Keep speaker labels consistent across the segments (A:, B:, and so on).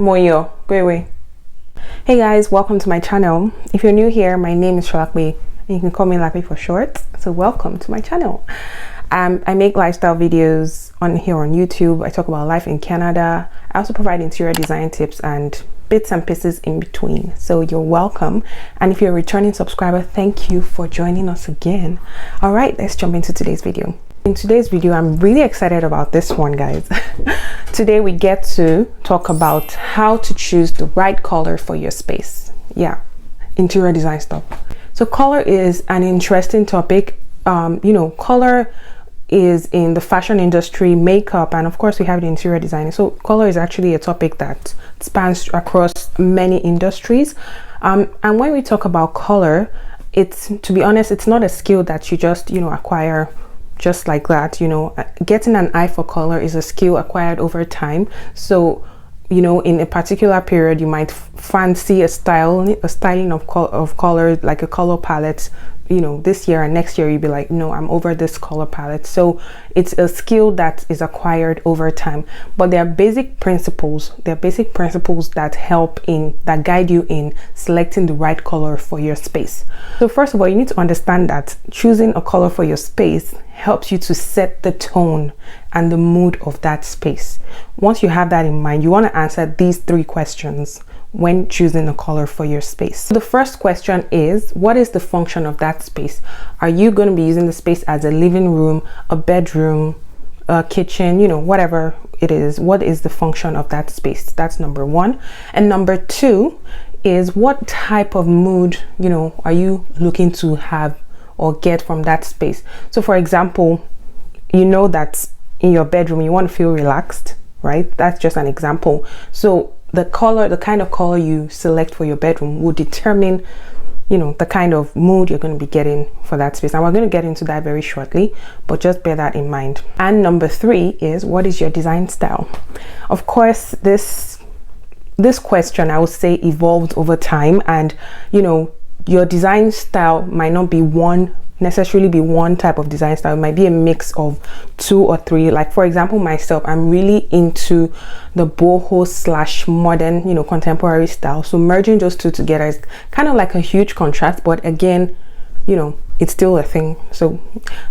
A: Moyo, go away. Hey guys, welcome to my channel. If you're new here, my name is Shalakbe, and you can call me Lappy for short. So welcome to my channel. I make lifestyle videos on here on YouTube. I talk about life in Canada. I also provide interior design tips and bits and pieces in between. So you're welcome. And if you're a returning subscriber, thank you for joining us again. All right, let's jump into today's video. In today's video, I'm really excited about this one, guys. Today we get to talk about how to choose the right color for your space. Yeah, interior design stuff. So color is an interesting topic. Color is in the fashion industry, makeup, and of course we have the interior design. So color is actually a topic that spans across many industries. And when we talk about color, to be honest, it's not a skill that you just, acquire just like that. Getting an eye for color is a skill acquired over time. So in a particular period you might fancy a styling of color, like a color palette. This year and next year you'll be like, no, I'm over this color palette. So it's a skill that is acquired over time, but there are basic principles that guide you in selecting the right color for your space. So first of all, you need to understand that choosing a color for your space helps you to set the tone and the mood of that space. Once you have that in mind, you want to answer these three questions when choosing a color for your space. The first question is, what is the function of that space? Are you going to be using the space as a living room, a bedroom, a kitchen, whatever it is? What is the function of that space? That's number one. And number two is, what type of mood, are you looking to have or get from that space? So for example, that in your bedroom you want to feel relaxed, right? That's just an example. So the kind of color you select for your bedroom will determine, the kind of mood you're going to be getting for that space. And we're going to get into that very shortly, but just bear that in mind. And number three is, what is your design style? Of course, this question, I would say, evolved over time, and your design style might not be necessarily be one type of design style. It might be a mix of two or three. Like for example, myself, I'm really into the boho / modern, contemporary style. So merging those two together is kind of like a huge contrast, but again, it's still a thing. So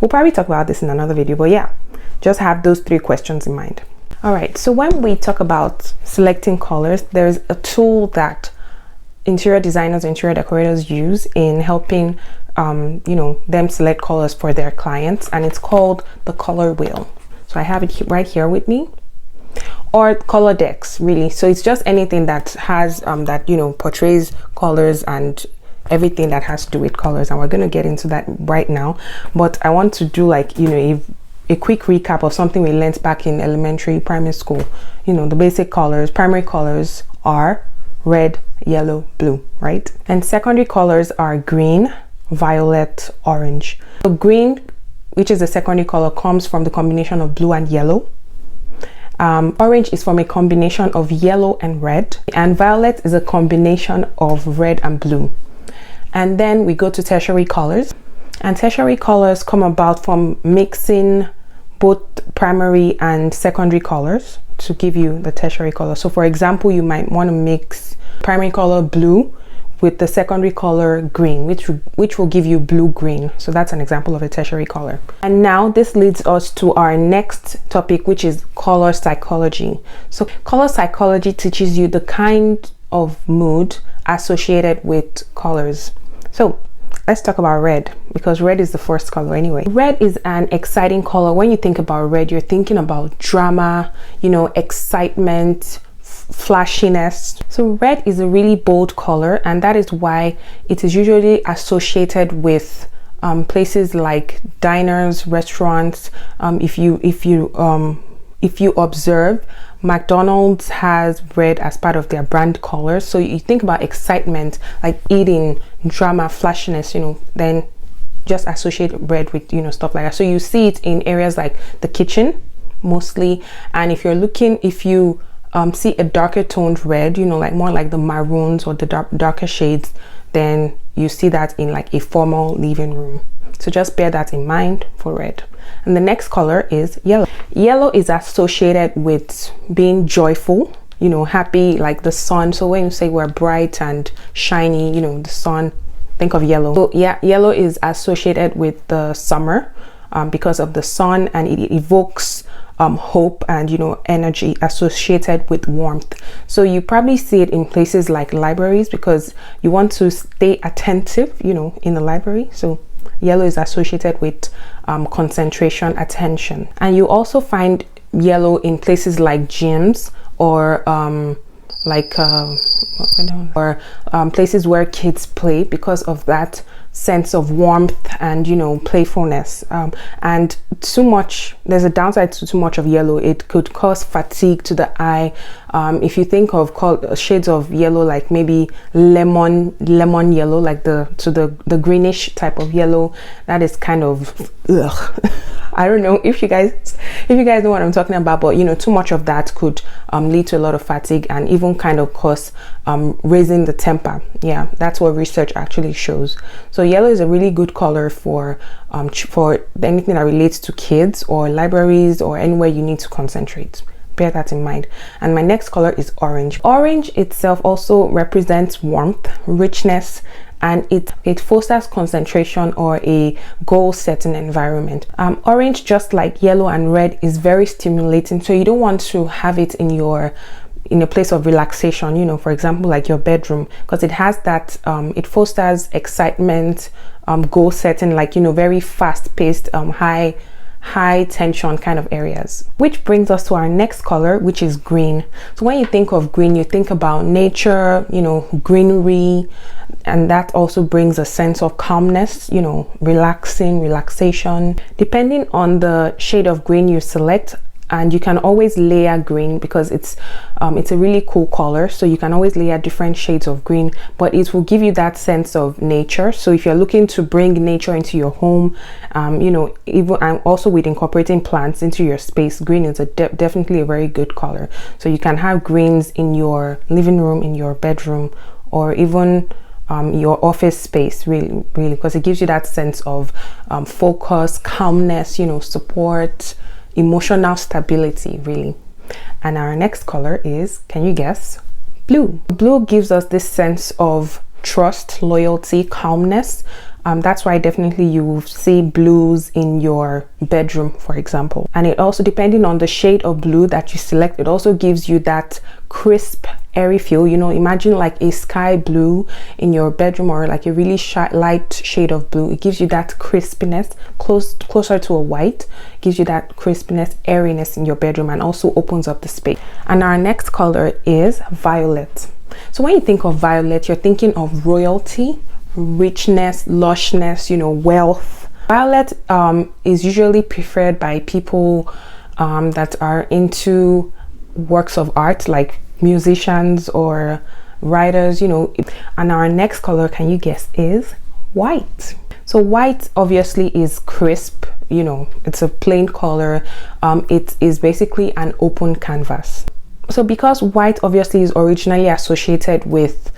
A: we'll probably talk about this in another video, but yeah, just have those three questions in mind. All right, so when we talk about selecting colors, there's a tool that interior designers, interior decorators use in helping them select colors for their clients, and it's called the color wheel. So I have it right here with me, or color decks, really. So it's just anything that has portrays colors and everything that has to do with colors, and we're going to get into that right now. But I want to do a quick recap of something we learned back in elementary, primary school. The basic colors. Primary colors are red, yellow, blue, right? And secondary colors are green, violet, orange. So green, which is the secondary color, comes from the combination of blue and yellow. Orange is from a combination of yellow and red, and violet is a combination of red and blue. And then we go to tertiary colors, and tertiary colors come about from mixing both primary and secondary colors to give you the tertiary color. So for example, you might want to mix primary color blue with the secondary color green, which will give you blue green. So that's an example of a tertiary color. And now this leads us to our next topic, which is color psychology. So color psychology teaches you the kind of mood associated with colors. So let's talk about red, because red is the first color anyway. Red is an exciting color. When you think about red, you're thinking about drama, excitement, flashiness. So red is a really bold color, and that is why it is usually associated with places like diners, restaurants. If you observe, McDonald's has red as part of their brand colors. So you think about excitement, like eating, drama, flashiness, then just associate red with stuff like that. So you see it in areas like the kitchen mostly, and if you see a darker toned red, like more like the maroons or the darker shades, then you see that in like a formal living room. So just bear that in mind for red. And the next color is yellow. Yellow is associated with being joyful, you know, happy, like the sun. So when you say we're bright and shiny, you know, the sun, think of yellow. So yeah, yellow is associated with the summer because of the sun, and it evokes hope and, you know, energy associated with warmth. So you probably see it in places like libraries because you want to stay attentive, you know, in the library. So yellow is associated with concentration, attention. And you also find yellow in places like gyms or places where kids play because of that sense of warmth and, you know, playfulness. And too much, there's a downside to too much of yellow. It could cause fatigue to the eye. If you think of shades of yellow, like maybe lemon yellow, like the greenish type of yellow, that is kind of ugh. I don't know if you guys know what I'm talking about, but you know, too much of that could lead to a lot of fatigue and even kind of cause raising the temper. Yeah, that's what research actually shows. So yellow is a really good color for anything that relates to kids or libraries or anywhere you need to concentrate. Bear that in mind. And my next color is orange. Orange itself also represents warmth, richness, and it fosters concentration or a goal-setting environment. Orange, just like yellow and red, is very stimulating, so you don't want to have it in a place of relaxation, you know, for example, like your bedroom, because it has that it fosters excitement, goal setting, like, you know, very fast-paced, high tension kind of areas. Which brings us to our next color, which is green. So when you think of green, you think about nature, you know, greenery, and that also brings a sense of calmness, you know, relaxation. Depending on the shade of green you select, and you can always layer green because it's a really cool color, so you can always layer different shades of green, but it will give you that sense of nature. So if you're looking to bring nature into your home, you know, even and also with incorporating plants into your space, green is definitely a very good color. So you can have greens in your living room, in your bedroom, or even your office space, really, because it gives you that sense of focus, calmness, you know, support, emotional stability, really. And our next color is, can you guess? Blue. Blue gives us this sense of trust, loyalty, calmness. That's why definitely you will see blues in your bedroom, for example. And it also, depending on the shade of blue that you select, it also gives you that crisp, airy feel. You know, imagine like a sky blue in your bedroom, or like a really light shade of blue. It gives you that crispiness, closer to a white. It gives you that crispiness, airiness in your bedroom, and also opens up the space. And our next color is violet. So when you think of violet, you're thinking of royalty, richness, lushness, you know, wealth. Violet is usually preferred by people that are into works of art, like musicians or writers, you know. And our next color, can you guess, is white. So white obviously is crisp, you know, it's a plain color. It is basically an open canvas. So because white obviously is originally associated with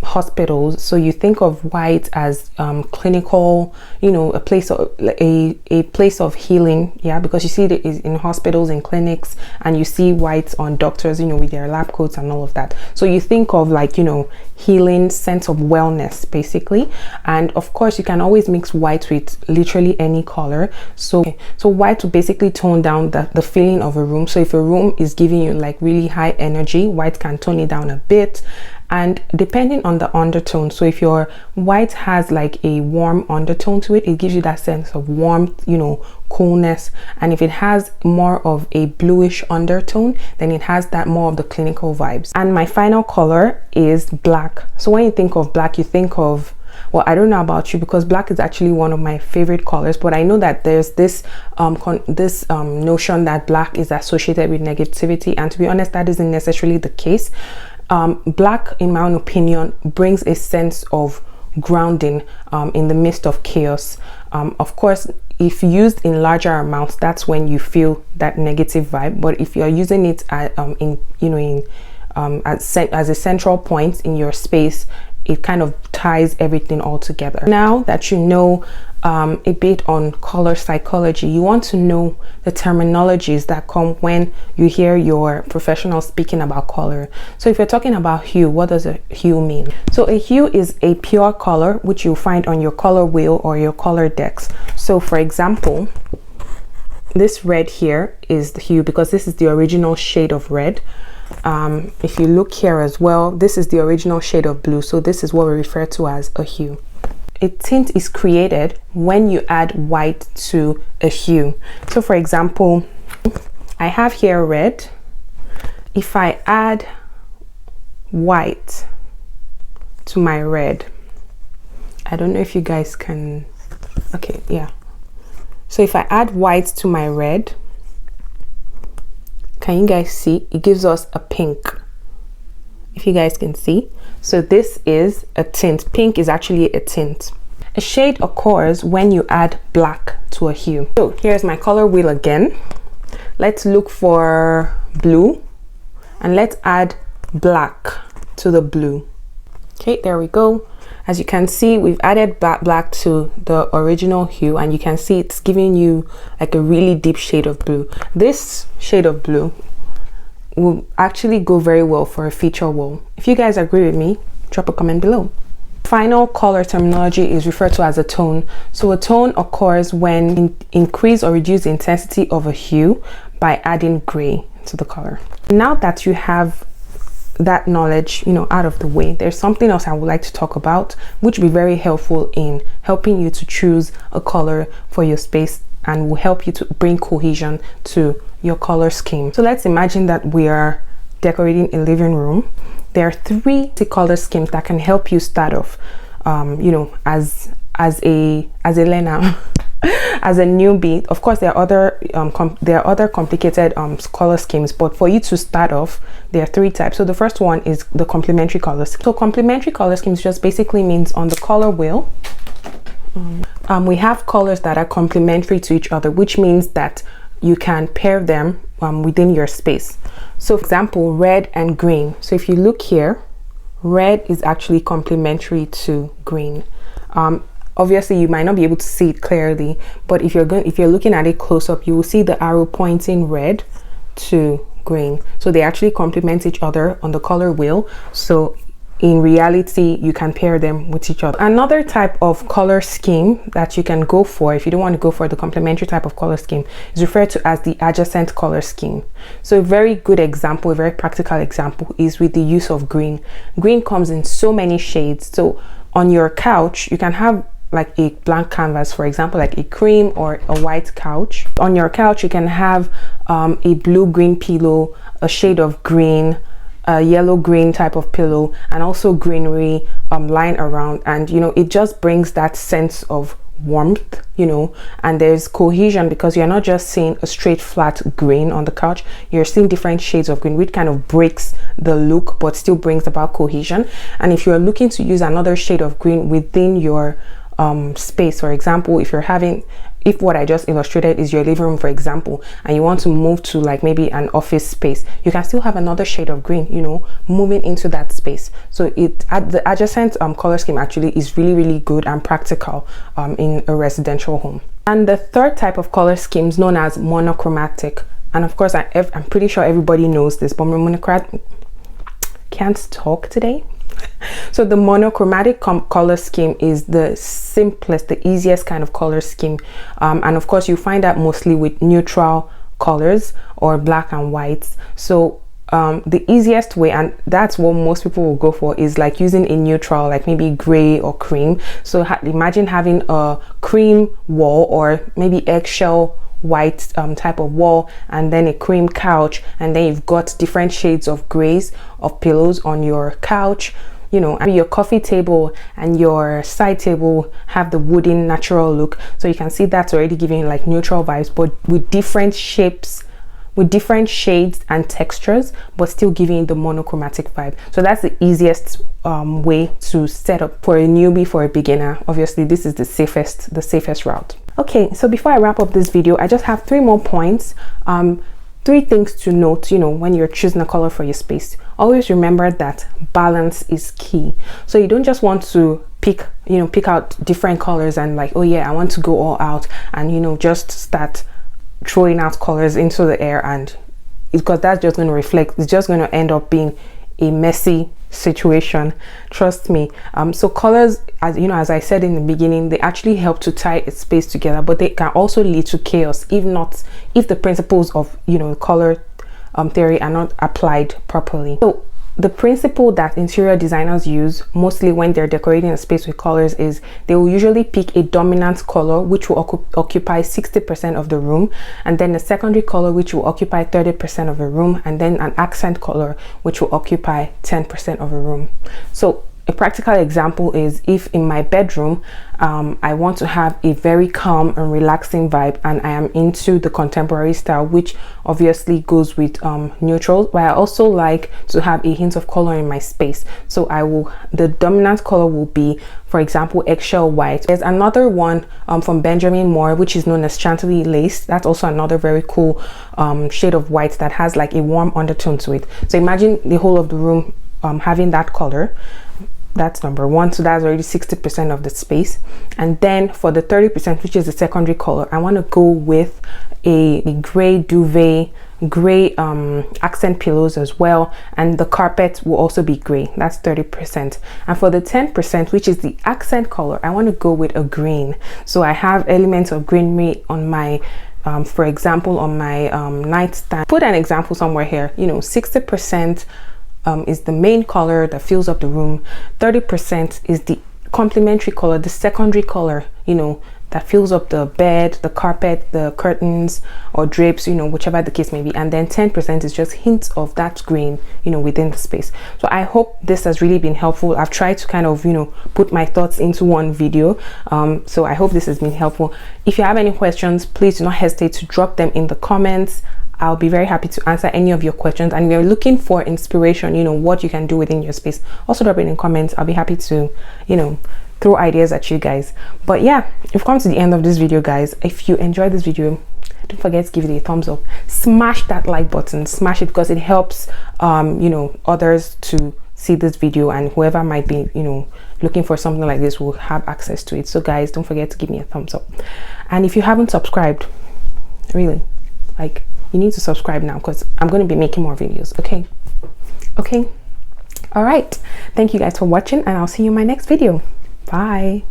A: hospitals, so you think of white as clinical, you know, a place of healing. Yeah, because you see it is in hospitals and clinics, and you see white on doctors, you know, with their lab coats and all of that. So you think of, like, you know, healing, sense of wellness, basically. And of course you can always mix white with literally any color. So white will basically tone down the feeling of a room. So if a room is giving you like really high energy, white can tone it down a bit. And depending on the undertone, so if your white has like a warm undertone to it, it gives you that sense of warmth, you know, coolness. And if it has more of a bluish undertone, then it has that more of the clinical vibes. And my final color is black. So when you think of black, you think of, well, I don't know about you, because black is actually one of my favorite colors, but I know that there's this notion that black is associated with negativity, and to be honest, that isn't necessarily the case. Black, in my own opinion, brings a sense of grounding in the midst of chaos. Of course, if used in larger amounts, that's when you feel that negative vibe. But if you're using it as a central point in your space, it kind of ties everything all together. Now that you know a bit on color psychology. You want to know the terminologies that come when you hear your professional speaking about color. So if you're talking about hue, what does a hue mean? So a hue is a pure color which you'll find on your color wheel or your color decks. So for example, this red here is the hue because this is the original shade of red. If you look here as well, this is the original shade of blue. So this is what we refer to as a hue. A tint is created when you add white to a hue. So for example, I have here red. If I add white to my red, I don't know if you guys can, okay, yeah. So if I add white to my red, can you guys see? It gives us a pink. If you guys can see. So this is a tint. Pink is actually a tint. A shade occurs when you add black to a hue. So here's my color wheel again. Let's look for blue and let's add black to the blue. Okay, there we go. As you can see, we've added black to the original hue, and you can see it's giving you like a really deep shade of blue. This shade of blue will actually go very well for a feature wall. If you guys agree with me, drop a comment below. Final color terminology is referred to as a tone. So a tone occurs when increase or reduce the intensity of a hue by adding gray to the color. Now that you have that knowledge, you know, out of the way, there's something else I would like to talk about, which will be very helpful in helping you to choose a color for your space and will help you to bring cohesion to your color scheme. So let's imagine that we are decorating a living room. There are 3 color schemes that can help you start off, you know, as a learner. As a newbie. Of course, there are other complicated color schemes, but for you to start off, there are 3 types. So the first one is the complementary color scheme. So complementary color schemes just basically means on the color wheel, we have colors that are complementary to each other, which means that you can pair them within your space. So for example, red and green. So if you look here, red is actually complementary to green. Obviously you might not be able to see it clearly, but if you're looking at it close up, you will see the arrow pointing red to green. So they actually complement each other on the color wheel. So in reality, you can pair them with each other. Another type of color scheme that you can go for, if you don't want to go for the complementary type of color scheme, is referred to as the adjacent color scheme. So a very good example, a very practical example, is with the use of green. Green comes in so many shades. So on your couch, you can have like a blank canvas, for example, like a cream or a white couch. On your couch, you can have a blue-green pillow, a shade of green, a yellow-green type of pillow, and also greenery lying around. And you know, it just brings that sense of warmth, you know, and there's cohesion because you're not just seeing a straight flat green on the couch, you're seeing different shades of green, which kind of breaks the look but still brings about cohesion. And if you're looking to use another shade of green within your space, for example, if what I just illustrated is your living room, for example, and you want to move to like maybe an office space, you can still have another shade of green, you know, moving into that space. So the adjacent color scheme actually is really good and practical in a residential home. And the third type of color scheme is known as monochromatic. And of course, I'm pretty sure everybody knows this, but monochromatic can't talk today. So the monochromatic color scheme is the simplest, the easiest kind of color scheme, and of course you find that mostly with neutral colors or black and whites. So the easiest way, and that's what most people will go for, is like using a neutral, like maybe gray or cream. So imagine having a cream wall or maybe eggshell white type of wall, and then a cream couch, and then you've got different shades of grays of pillows on your couch, you know, and your coffee table and your side table have the wooden natural look. So you can see that's already giving like neutral vibes, but with different shapes, with different shades and textures, but still giving the monochromatic vibe. So that's the easiest way to set up for a newbie, for a beginner. Obviously this is the safest route. Okay, so before I wrap up this video, I just have 3 more points 3 things to note, you know, when you're choosing a color for your space. Always remember that balance is key. So you don't just want to pick out different colors and like, oh yeah, I want to go all out and, you know, just start throwing out colors into the air, and because that's just going to reflect, it's just going to end up being a messy situation, trust me. So colors, as you know, as I said in the beginning, they actually help to tie a space together, but they can also lead to chaos if the principles of, you know, color theory are not applied properly. So the principle that interior designers use mostly when they're decorating a space with colors is they will usually pick a dominant color which will occupy 60% of the room, and then a secondary color which will occupy 30% of the room, and then an accent color which will occupy 10% of the room. So a practical example is if in my bedroom I want to have a very calm and relaxing vibe, and I am into the contemporary style, which obviously goes with neutrals, but I also like to have a hint of color in my space. So the dominant color will be, for example, eggshell white. There's another one from Benjamin Moore which is known as Chantilly lace. That's also another very cool shade of white that has like a warm undertone to it. So imagine the whole of the room having that color. That's number one. So that's already 60% of the space. And then for the 30%, which is the secondary color, I want to go with a gray duvet, gray accent pillows as well, and the carpet will also be gray. That's 30%. And for the 10%, which is the accent color, I want to go with a green. So I have elements of greenery on my for example, on my nightstand. Put an example somewhere here. You know, 60% is the main color that fills up the room. 30% is the complementary color, the secondary color, you know, that fills up the bed, the carpet, the curtains or drapes, you know, whichever the case may be. And then 10% is just hints of that green, you know, within the space. So I hope this has really been helpful. I've tried to kind of, you know, put my thoughts into one video. So I hope this has been helpful. If you have any questions, please do not hesitate to drop them in the comments. I'll be very happy to answer any of your questions, and we're looking for inspiration, you know, what you can do within your space. Also drop it in comments. I'll be happy to, you know, throw ideas at you guys. But yeah, we've come to the end of this video, guys. If you enjoyed this video, don't forget to give it a thumbs up. Smash that like button, smash it, because it helps you know, others to see this video, and whoever might be, you know, looking for something like this will have access to it. So guys, don't forget to give me a thumbs up. And if you haven't subscribed, really, like, you need to subscribe now, because I'm going to be making more videos. Okay, all right, thank you guys for watching, and I'll see you in my next video. Bye.